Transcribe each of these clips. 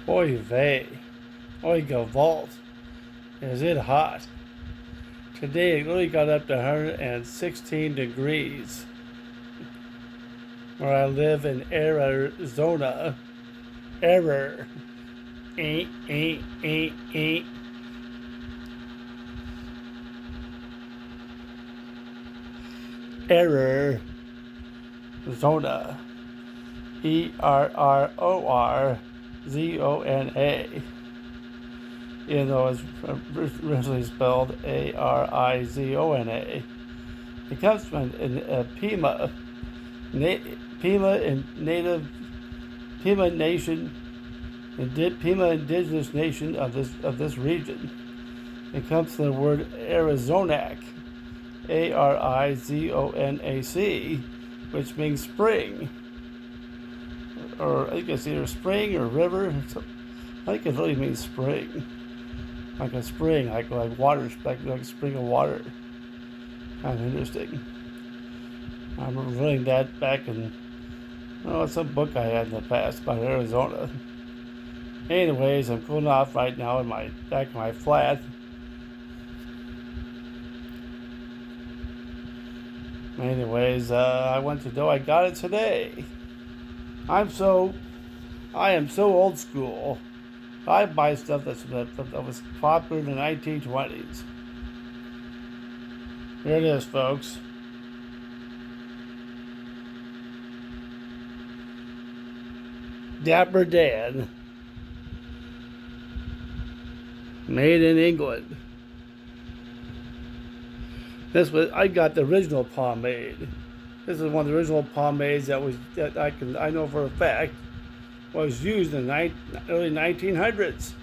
Oy vey, oy gavolt, is it hot. Today it really got up to 116 degrees where I live in Arizona. Error. Ain't, ain't, ain't, ain't. Error. Zona. ERRORZONA. Even though it's originally spelled ARIZONA. It comes from Pima. Pima Nation, Pima indigenous nation of this region. It comes from the word Arizonac, ARIZONAC, which means spring, or I think it's either spring or river. I think it really means spring, like a spring, like water, like a spring of water. Kind of interesting. I remember reading that back in, it's some book I had in the past about Arizona. Anyways, I'm cooling off right now in my back of my flat. Anyways, I went to do. I got it today. I am so old school. I buy stuff that was popular in the 1920s. Here it is, folks. Dapper Dan. Made in England. I got the original pomade. This is one of the original pomades that I know for a fact was used in the early 1900s.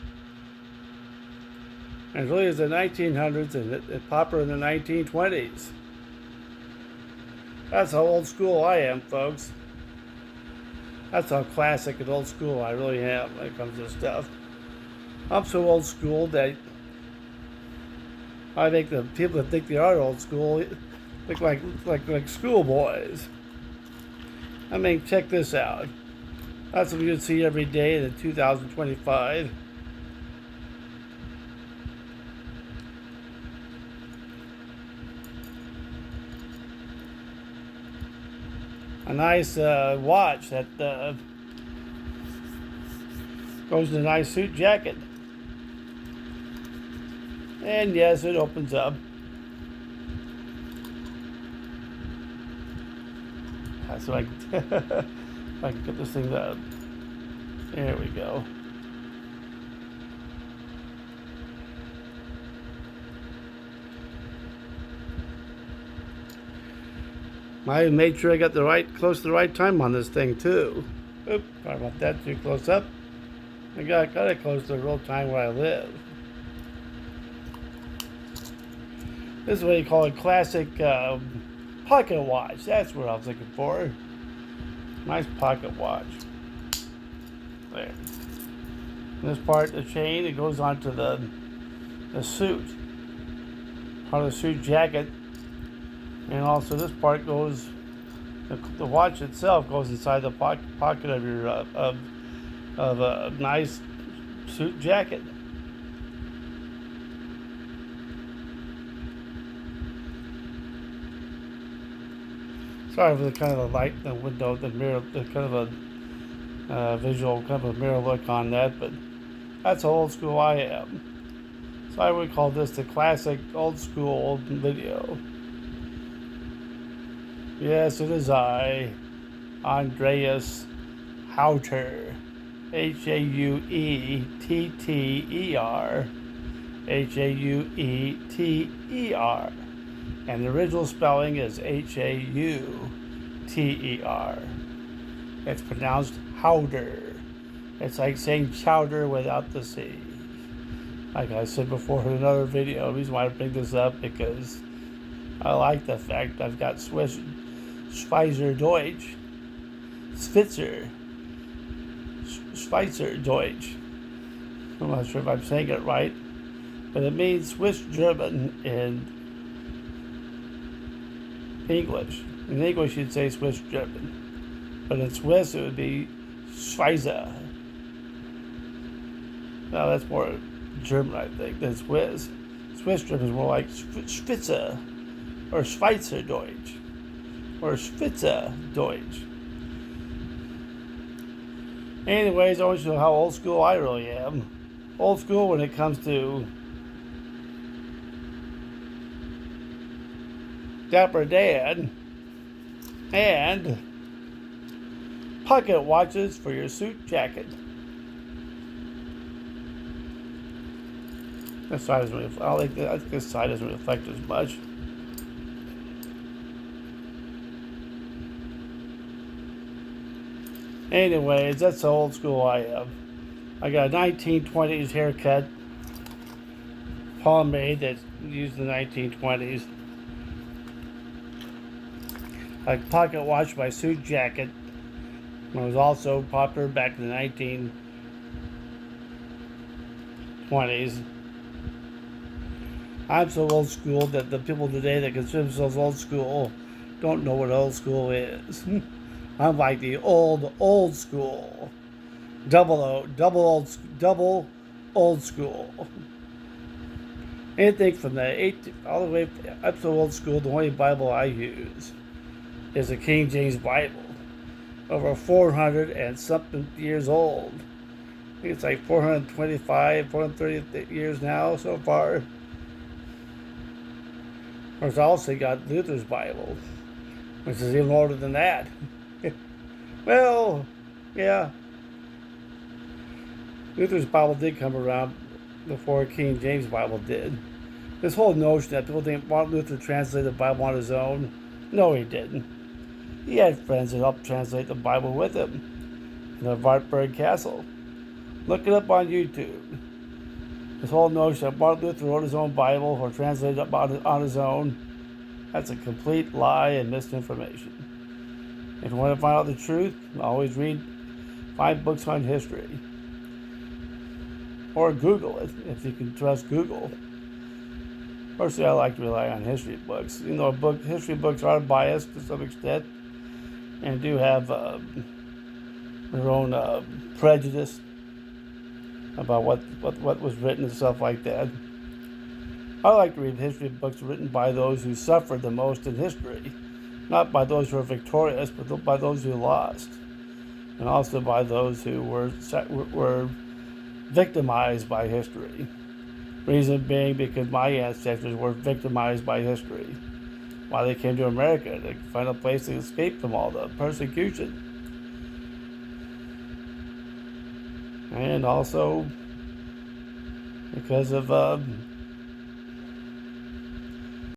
As early as the 1900s, and it popular in the 1920s. That's how old school I am, folks. That's how classic and old school I really am when it comes to stuff. I'm so old school that I think the people that think they are old school look like schoolboys. I mean, check this out. That's what you see every day in 2025. A nice watch that goes in a nice suit jacket. And yes, it opens up. So I can get this thing up. There we go. I made sure I got close to the right time on this thing too. Oops, sorry about that, too close up. I got it close to the real time where I live. This is what you call a classic pocket watch. That's what I was looking for. Nice pocket watch. There. And this part, the chain, it goes onto the suit. Part of the suit jacket. And also this part goes, the watch itself goes inside the pocket of your of a nice suit jacket. Sorry for the kind of the light, the window, the mirror, the kind of a visual, kind of a mirror look on that, but that's how old school I am. So I would call this the classic old school video. Yes, it is I, Andreas Häuter, Hauetter, Hauetter. And the original spelling is Hauter. It's pronounced Häuter. It's like saying chowder without the C. Like I said before in another video, the reason why I bring this up because I like the fact I've got Schweizer Deutsch, Schweizer Deutsch. I'm not sure if I'm saying it right, but it means Swiss German in English. In English, you'd say Swiss German, but in Swiss, it would be Schweizer. No, that's more German, I think, than Swiss. Swiss German is more like Schwitzer or Schweizerdeutsch or Schweizerdeutsch. Anyways, I want you to know how old school I really am. Old school when it comes to Dapper Dan and pocket watches for your suit jacket. This side doesn't really, I think this side doesn't reflect as much. Anyways, that's how old school I am. I got a 1920s haircut, pomade that's used in the 1920s. A pocket watch, my suit jacket, was also popular back in the 1920s. I'm so old school that the people today that consider themselves old school don't know what old school is. I'm like the old school. Double old school. Anything from the all the way up to old school, the only Bible I use is the King James Bible. Over 400 and something years old. I think it's like 425, 430 years now so far. Of course, I also got Luther's Bible, which is even older than that. Well, yeah. Luther's Bible did come around before King James Bible did. This whole notion that people think Martin Luther translated the Bible on his own, no, he didn't. He had friends that helped translate the Bible with him in the Wartburg Castle. Look it up on YouTube. This whole notion that Martin Luther wrote his own Bible or translated it on his own, that's a complete lie and misinformation. If you want to find out the truth, always find books on history. Or Google it, if you can trust Google. Personally, I like to rely on history books. You know, history books are biased to some extent and do have their own prejudice about what was written and stuff like that. I like to read history books written by those who suffered the most in history, not by those who are victorious, but by those who lost, and also by those who were victimized by history. Reason being because my ancestors were victimized by history while they came to America to find a place to escape from all the persecution. And also because of